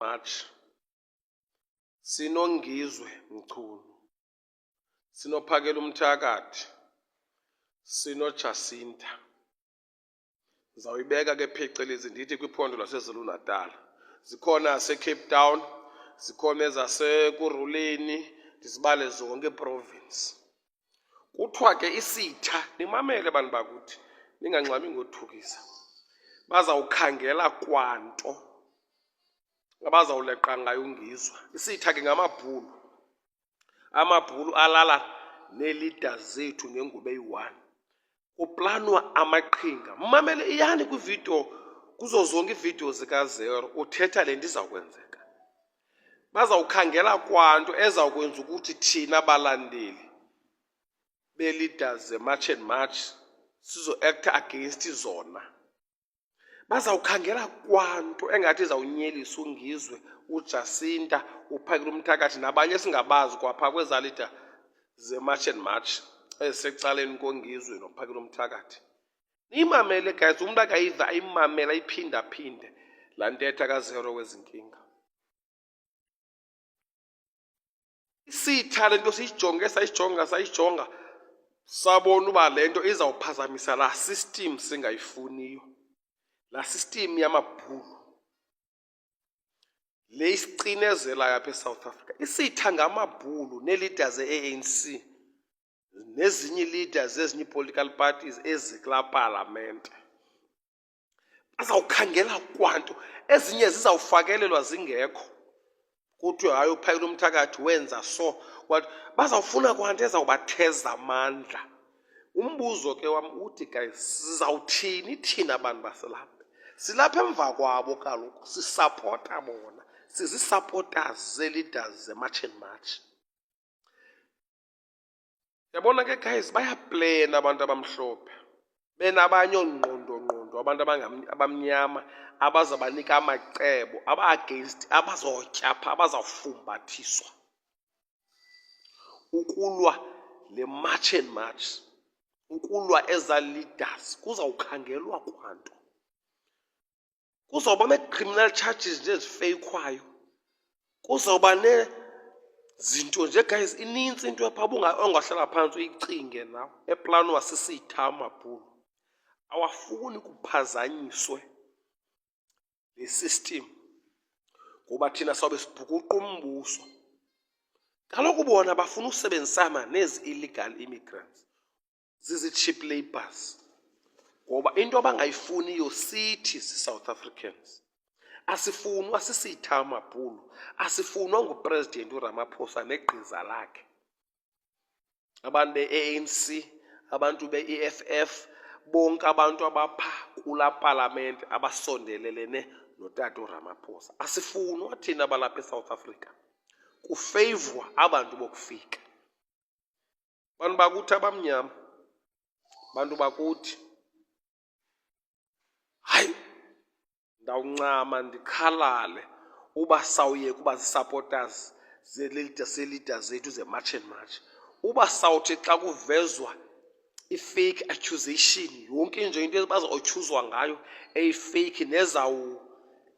March sinongizwe Mchunu, sinophakela umthakathi, sinoJacinta. Ngizawuyibeka ke phecelezi ndithi kwiphondo laseZulu Natal. Zikhona Cape Town, zikhona ezaseKuruleni, ndizibale zonke province. Kuthiwa ke isitha, nimamele bantu bakuthi, ningangxami ngothukisa. Bazawukhangela kwanto abazawuleqa ngayo ungizwa. Isitha ke ngamabhulu. Amabhulu alala nee-leaders zethu ngengubo eyi-1. Kuplanwa amaqhinga. Mmamele iyani kwividiyo, kuzo zonke iividiyo zikaZero uthetha le nto izawukwenzeka. Bazawukhangela kwanto ezawukwenza ukuthi thina balandeli be-leaders ze-March and March sizo-acta against zona. Bazawukhangela kwanto engathi izawunyelisa ungizwe, uJacinta, uphakela umthakathi nabanye esingabazi kwapha kweza leader ze-March and March ezisecaleni kongizwe nophakela umthakathi. Niyimamele guys, umuntu akayiva ayimamele ayiphinda-phinde laa ntetha kaZero wezinkinga. Isitha le nto sayijonga sabona uba le nto izawuphazamisa laa system singayifuniyo, laa system yamabhulu le isicinezelayo apha eSouth Africa. Isitha ngamabhulu nee-leaders ze-ANC nezinye ii-leaders zezinye ii-political parties ezikulaa palamente. Bazawukhangela kwanto, ezinye zizawufakelelwa zingekho. Kuthiwe hayi uphakela umthakathi wenza so. Bazawufuna kwanto ezawubatheza amandla. Umbuzo ke wam uthi guys, sizawuthini thina abantu baselapha? Silapha emva kwabo kaloku, sisapota bona, sizi-supporters ze-leaders ze-March and March. Yabona ke guys, bayaplena abantu abamhlophe, benabanye oongqondo abantu abamnyama abazabanika amacebo aba-against, abazotyapha, abazawufumbathiswa ukulwa le March and March, ukulwa eza leaders. Kuzawukhangelwa kwanto, kuzawuba nee-criminal charges nje ezifeyikwayo, kuzawuba nezinto nje guys, inintsi into epha ongahlala phantsi uyicinge nawe eplanwa sisitha amabhulu. Awafuni kuphazanyiswe le system ngoba thina sawube sibhukuqa umbuso. Kaloku bona bafuna usebenzisana nezi-illegal immigrants, zizi-cheap labours, ngoba into abangayifuniyo sithi si-South Africans. Asifunwa sisitha amabhulu, asifunwa nguPresident uRamaphosa negqiza lakhe, abantu be-ANC, abantu be-EFF, bonke abantu abapha kulaa palamente abasondelelene notata uRamaphosa. Asifunwa thina balapha eSouth Africa, kufeyivwa abantu bokufika. Bantu bakuthi abamnyama, bantu bakuthi, hayi, ndawuncama ndikhalale uba sawuyeka uba zii-supporters ze-leaders zethu ze-March and March. Uba sawuthi xa kuvezwa i-fake accusation, yonke nje into baza-atyuzwa ngayo eyi-fake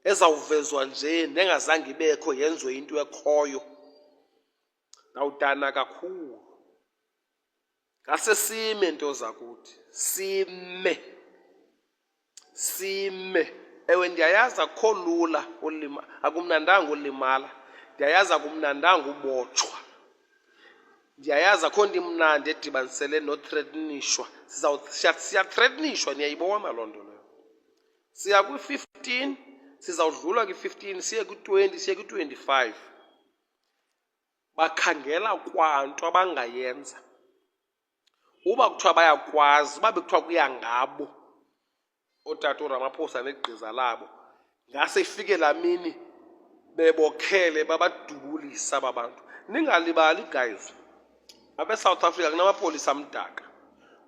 ezawuvezwa nje nengazange ibekho yenziwe into ekhoyo, ndawudana kakhulu. Ngase sime nto zakuthi, sime. Ewe ndiyayazi akukho lula akumnandanga ulimala, ndiyayazi akumnandanga ubotshwa, ndiyayazi akho nto imnandi edibanisele nothreatenishwa. Siyathreatenishwa, niyayibona loo nto leyo. Siya kwi-15, sizawudlula kwi-15, siye kwi-20, siye kwi-25. Bakhangela kwanto abangayenza. Uba kuthiwa bayakwazi, uba bekuthiwa kuya ngabo otata uRamaphosa negqiza labo, ngase ifike laa mini bebokhele babadubulisa aba bantu. Ningalibali guys, apha eSouth Africa kunamapolisa amdaka.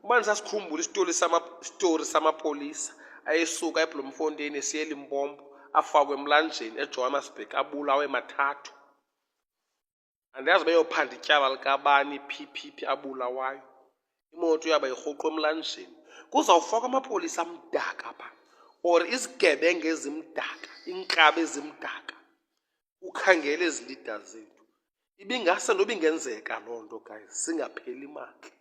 Uba nisasikhumbula isitori samapolisa ayesuka eBloemfontein esiya eLimpopo, afakwe emlanjeni eJohannesburg, abulawe mathathu. Andiyazi beyophanda ityala likabani phi abulawayo. Imoto yaba irhuqwa emlanjeni. Kuzawufakwa amapolisa amdaka pha, or izigebenga ezimdaka, iinkabi ezimdaka. khangela ezi leaders zethu. Ibingase noba ingenzeka loo nto guys, singapheli imali.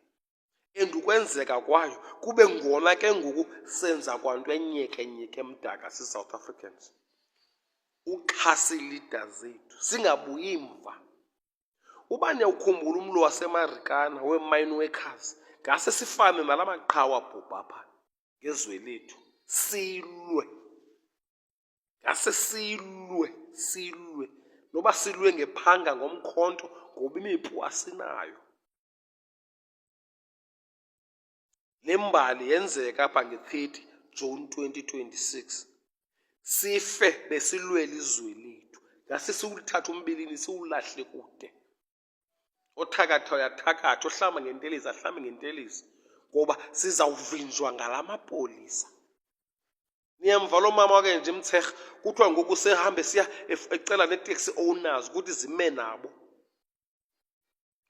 And ukwenzeka kwayo kube ngona ke ngoku senza kwanto enyeke emdaka si-South Africans. Uxhasa ii-leaders zethu, singabuyi mva. Uba niyawukhumbula umlo waseMarikana wee-mine workers, ngase sifane nala maqhawe abhubha apha ngezwe lethu, silwe. Ngase silwe. Noba silwe ngephanga ngomkhonto ngoba imipu asinayo. Le mbali yenzeka apha nge-30 June 2026. Sife besilwela izwe lethu. Ngase siwuthatha umbilini siwulahle kude. Othakatha uyathakatha, ohlamba ngentelezi ahlambe ngentelezi, ngoba sizawuvinjwa ngala mapolisa. Niyamva lo mama wake nje Mtshekga kuthiwa ngoku sehambe siya ecela ne-taxi owners ukuthi zime nabo.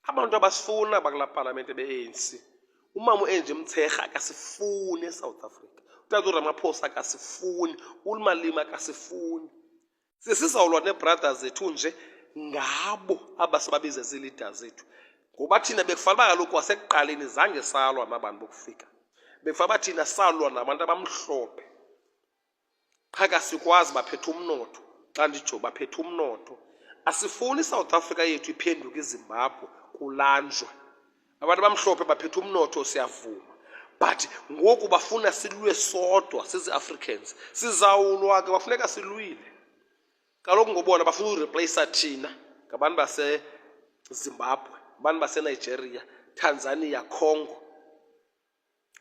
Abantu abasifuna bakula parliament be-ANC. Umama u-Angie Mtshekga akasifuni eSouth Africa. Utata uRamaphosa akasifuni, uMalema akasifuni. Sizawulwa nee-brothers zethu nje ngabo abasibabiza zii-leaders zethu. Ngoba thina bekufanele uba kaloku wasekuqaleni zange salwa nabantu bokufika. Bekufanele uba thina salwa nabantu abamhlophe. Qha kasikwazi baphethe umnotho. Xa nditsho baphethe umnotho. Asifuni iSouth Africa yethu iphenduke iZimbabwe kulanjwe. Abantu abamhlophe baphethe umnotho siyavuma. But ngoku bafuna silwe sodwa sizi-Africans. Sizawulwa ke bafuneka silwile. Kaloku ngobona bafuna ureplace thina ngabantu baseZimbabwe, abantu baseNigeria, Tanzania, Congo,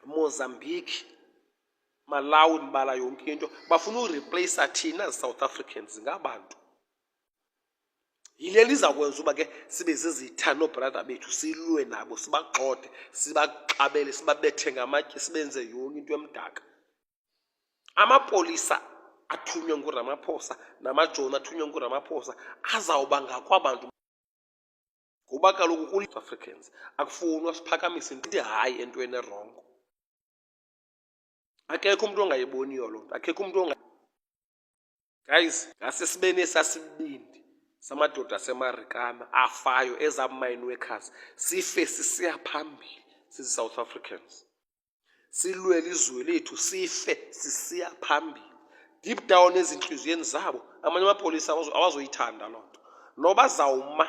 Mozambique, Malawi, mbala yonke into. Bafuna ureplace thina South Africans ngabantu. Yile lizakwenza uba ke sibe zizitha no-brother bethu, silwe nabo, sibagxothe, sibaxabele, sibabethe ngamatye, sibenze yonke into emdaka. Amapolisa athunywe nguRamaphosa namajoni athunywe nguRamaphosa azawuba ngakwabantu. Ngoba kaloku kuli-South Africans akufunwa siphakamise into hayi entweni erongo. Akekho umuntu ongayiboniyo loo nto, akekho umuntu Guys, ngase sibe nesasibindi samadoda aseMarikana afayo eza-mine workers, sife sisiya phambili sizi-South Africans. Silwele izwe lethu, sife sisiya phambili. Deep down ezinhliziyweni zabo amanye amapolisa awazoyithanda loo nto. Noba zawuma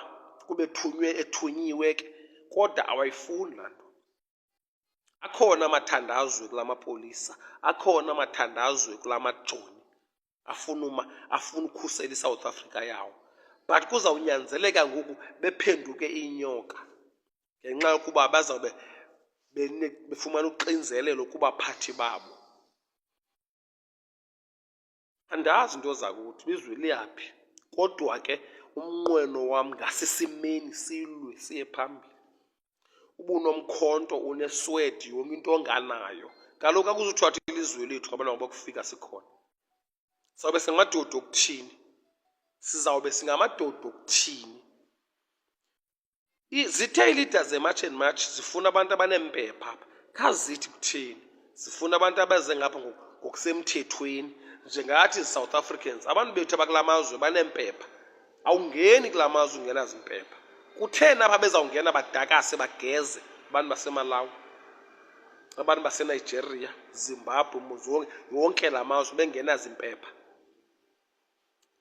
kube ethunyiwe ke, kodwa awayifuni laa nto. Akhona amathandazwe kula mapolisa, akhona amathandazwe kula majoni afuna ukhusela iSouth Africa yawo. But kuzawunyanzeleka ngoku bephenduke inyoka ngenxa yokuba bazawube befumana uxinzelelo kubaphathi babo. Andazi into zakuthi bizwe liyaphi, kodwa ke umnqweno wam ngasisimeni silwe siye phambili. Ubunomkhonto uneswedi yonke into onganayo. Kaloku akuzuthiwa ilizwe lethu abantu bokufika sikhona. Sawube singamadoda okuthini? Sizawube singamadoda okuthini? Zithe ii-leaders ze-March and March zifuna abantu abanempepha apha. Khazithi kutheni? Zifuna abantu abeze ngapha ngokusemthethweni. Njengathi South Africans, abantu bethu abakula mazwe banempepha. Awungeni kula mazwe ungenazimpepha. Kutheni apha bezawungena badakase bageze abantu baseMalawi, abantu baseNigeria, Zimbabwe, Mozambique, yonke la mazwe bengenazimpepha?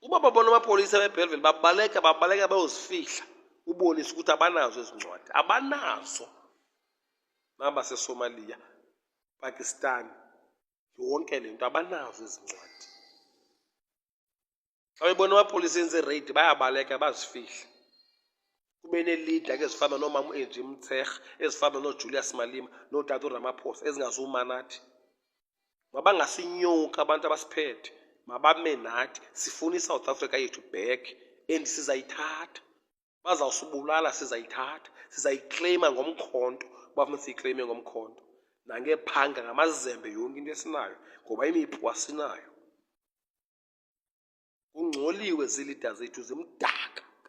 Uba babona amapolisa beBellville babaleka bayozifihla, ubonise ukuthi abanazo ezincwadi. Abanazo. Naba seSomalia, Pakistan, yonke le nto abanazo ezincwadi. Xa bebona amapolisa enze raid bayabaleka bazifihla. Kube ne-leader ke ezifana nomama u-Angie Mtshekga, ezifana noJulius Malema, notata uRamaphosa ezingazuma nathi. Mabangasinyoka abantu abasiphethe, mabame nathi. Sifuna iSouth Africa yethu back and sizayithatha. Bazawusibulala sizayithatha. Sizayiclaima ngomkhonto, bafuna siyiclaime ngomkhonto. Nangephanga, ngamazembe, yonke into esinayo, ngoba imipu asinayo. Ungcoliwe zii-leaders zethu zimdaka.